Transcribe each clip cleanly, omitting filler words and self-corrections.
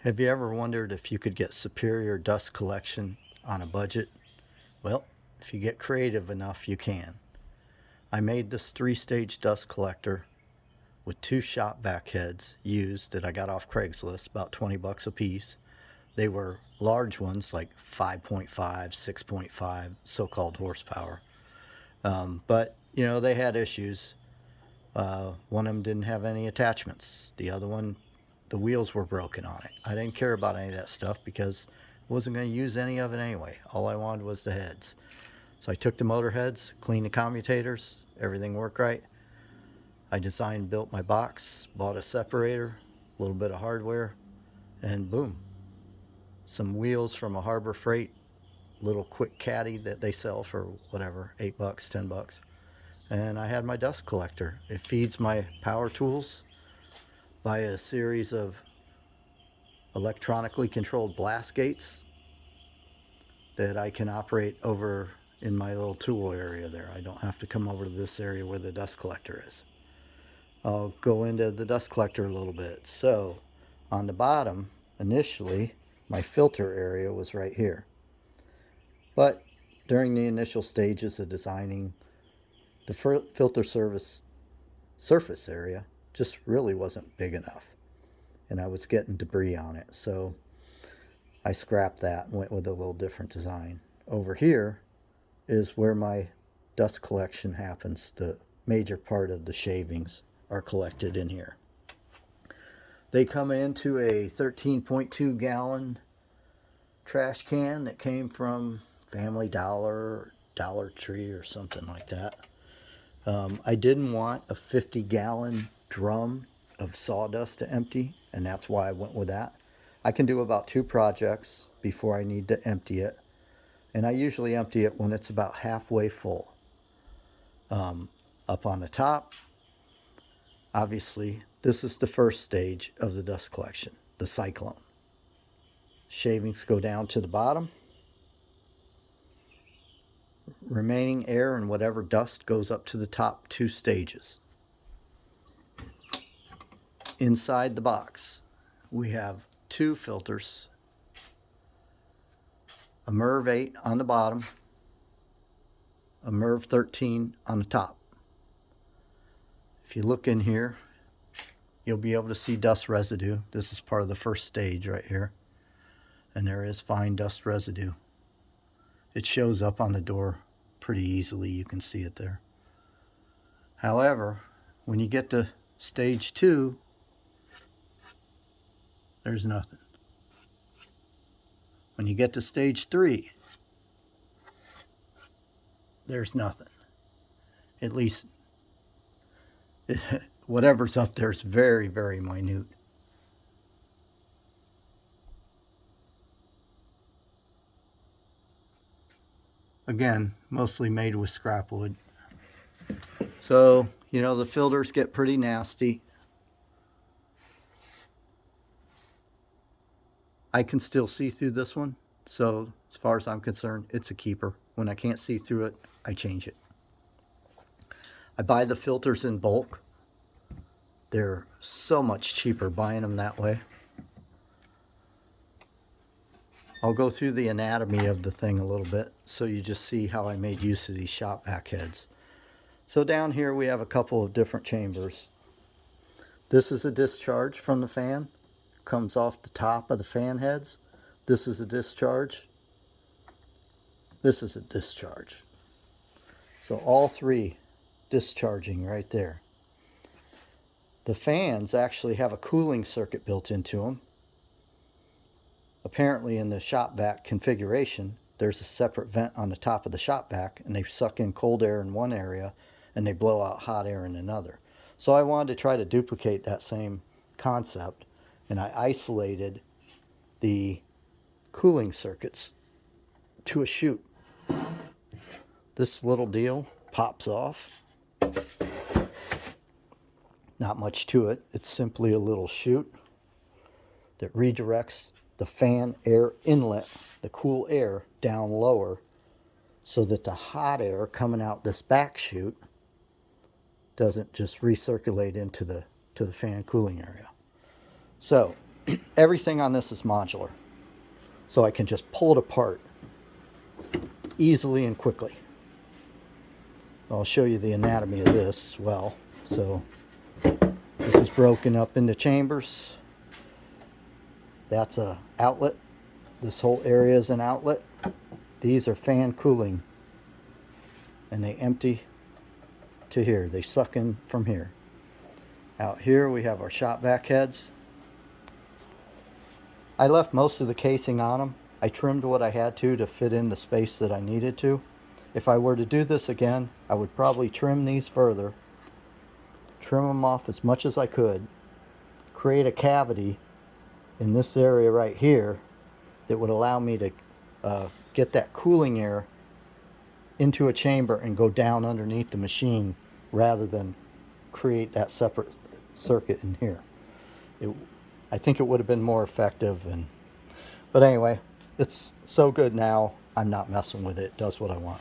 Have you ever wondered if you could get superior dust collection on a budget? Well, if you get creative enough, you can. I made this 3-stage dust collector with 2 shop vac heads used that I got off Craigslist, about 20 bucks a piece. They were large ones like 5.5, 6.5, so-called horsepower. But, they had issues. One of them didn't have any attachments. The other one, the wheels were broken on it. I didn't care about any of that stuff because I wasn't going to use any of it anyway. All I wanted was the heads. So I took the motor heads, cleaned the commutators, everything worked right. I designed and built my box, bought a separator, a little bit of hardware, and boom. Some wheels from a Harbor Freight little quick caddy that they sell for whatever, 8 bucks, 10 bucks. And I had my dust collector. It feeds my power tools via a series of electronically controlled blast gates that I can operate over in my little tool area there. I don't have to come over to this area where the dust collector is. I'll go into the dust collector a little bit. So on the bottom, initially, my filter area was right here. But during the initial stages of designing, the filter surface area just really wasn't big enough. And I was getting debris on it. So I scrapped that and went with a little different design. Over here is where my dust collection happens. The major part of the shavings are collected in here. They come into a 13.2 gallon trash can that came from Family Dollar or Dollar Tree or something like that. I didn't want a 50-gallon drum of sawdust to empty, and that's why I went with that. I can do about 2 projects before I need to empty it, and I usually empty it when it's about halfway full. Up on the top, obviously, this is the first stage of the dust collection, the cyclone. Shavings go down to the bottom. Remaining air and whatever dust goes up to the top 2 stages. Inside the box, we have 2 filters, a MERV 8 on the bottom, a MERV 13 on the top. If you look in here, you'll be able to see dust residue. This is part of the first stage right here. And there is fine dust residue. It shows up on the door pretty easily. You can see it there. However, when you get to stage 2, there's nothing. When you get to stage 3, there's nothing. At least whatever's up there is very, very minute. Again, mostly made with scrap wood. So, the filters get pretty nasty. I can still see through this one. So, as far as I'm concerned, it's a keeper. When I can't see through it, I change it. I buy the filters in bulk. They're so much cheaper buying them that way. I'll go through the anatomy of the thing a little bit so you just see how I made use of these shop vac heads. So down here we have a couple of different chambers. This is a discharge from the fan. Comes off the top of the fan heads. This is a discharge. This is a discharge. So all 3 discharging right there. The fans actually have a cooling circuit built into them. Apparently in the shop vac configuration, there's a separate vent on the top of the shop vac, and they suck in cold air in one area and they blow out hot air in another. So I wanted to try to duplicate that same concept, and I isolated the cooling circuits to a chute. This little deal pops off. Not much to it. It's simply a little chute that redirects the fan air inlet, the cool air, down lower so that the hot air coming out this back chute doesn't just recirculate into the fan cooling area. So Everything on this is modular, so I can just pull it apart easily and quickly. I'll show you the anatomy of this as well. So this is broken up into chambers. That's a outlet. This whole area is an outlet. These are fan cooling, and they empty to here. They suck in from here. Out here we have our shop vac heads. I left most of the casing on them. I trimmed what I had to fit in the space that I needed to. If I were to do this again, I would probably trim these further, trim them off as much as I could, create a cavity in this area right here that would allow me to get that cooling air into a chamber and go down underneath the machine rather than create that separate circuit in here. I think it would have been more effective. But anyway, it's so good now, I'm not messing with it. It does what I want.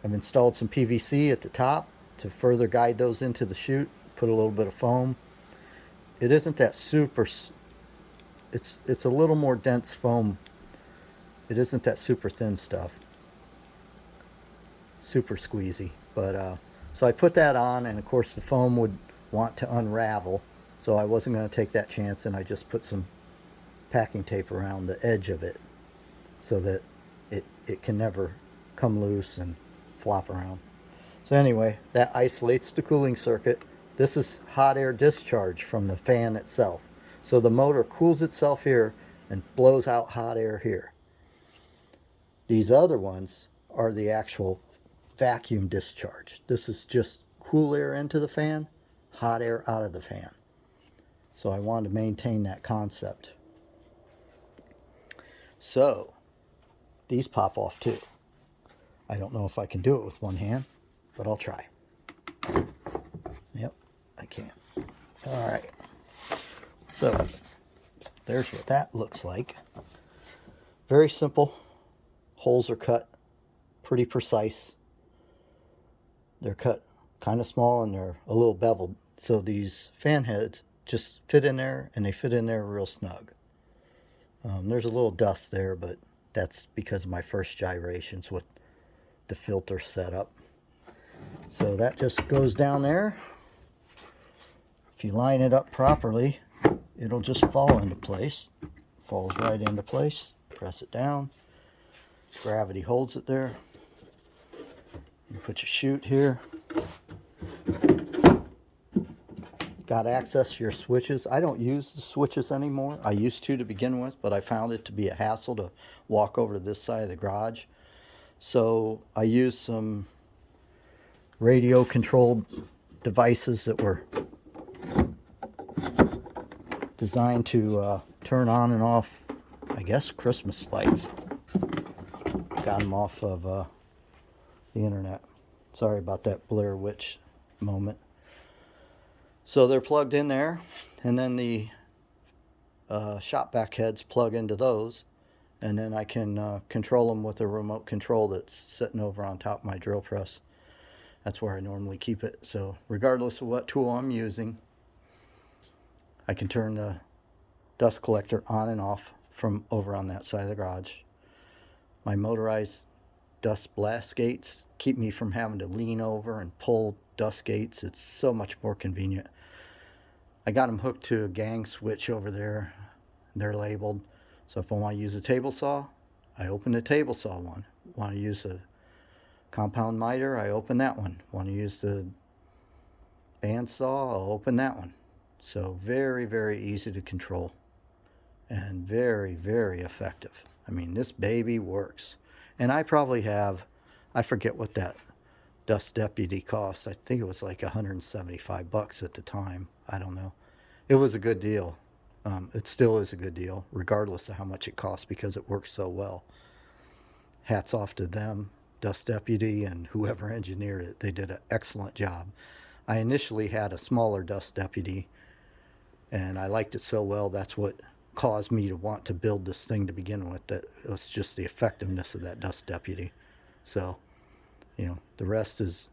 I've installed some PVC at the top to further guide those into the chute, put a little bit of foam. It isn't that super, it's a little more dense foam. It isn't that super thin stuff, super squeezy. But so I put that on, and of course the foam would want to unravel, so I wasn't going to take that chance, and I just put some packing tape around the edge of it so that it can never come loose and flop around. So anyway, that isolates the cooling circuit. This is hot air discharge from the fan itself. So the motor cools itself here and blows out hot air here. These other ones are the actual vacuum discharge. This is just cool air into the fan, hot air out of the fan. So I wanted to maintain that concept. So these pop off too. I don't know if I can do it with one hand, but I'll try. Yep, I can. All right. So there's what that looks like. Very simple. Holes are cut pretty precise. They're cut kind of small, and they're a little beveled. So these fan heads just fit in there, and they fit in there real snug. There's a little dust there, but that's because of my first gyrations with the filter set up. So that just goes down there. If you line it up properly, it'll just fall into place. Falls right into place. Press it down. Gravity holds it there. You put your chute here. Got access to your switches. I don't use the switches anymore. I used to begin with, but I found it to be a hassle to walk over to this side of the garage. So I used some radio controlled devices that were designed to turn on and off, I guess, Christmas lights. Got them off of the internet. Sorry about that Blair Witch moment. So they're plugged in there, and then the shop vac heads plug into those, and then I can control them with a remote control that's sitting over on top of my drill press. That's where I normally keep it. So regardless of what tool I'm using, I can turn the dust collector on and off from over on that side of the garage. My motorized dust blast gates keep me from having to lean over and pull dust gates. It's so much more convenient. I got them hooked to a gang switch over there. They're labeled. So if I want to use a table saw, I open the table saw one. Want to use a compound miter, I open that one. Want to use the band saw, I'll open that one. So very, very easy to control and very, very effective. I mean, this baby works. And I probably have, I forget what that Dust Deputy cost. I think it was like $175 at the time. I don't know. It was a good deal. It still is a good deal, regardless of how much it costs, because it works so well. Hats off to them, Dust Deputy, and whoever engineered it. They did an excellent job. I initially had a smaller Dust Deputy, and I liked it so well, that's what caused me to want to build this thing to begin with. That it was just the effectiveness of that Dust Deputy. So, you know, the rest is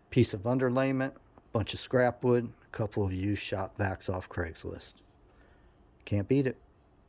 a piece of underlayment, a bunch of scrap wood, a couple of used shop vacs off Craigslist. Can't beat it.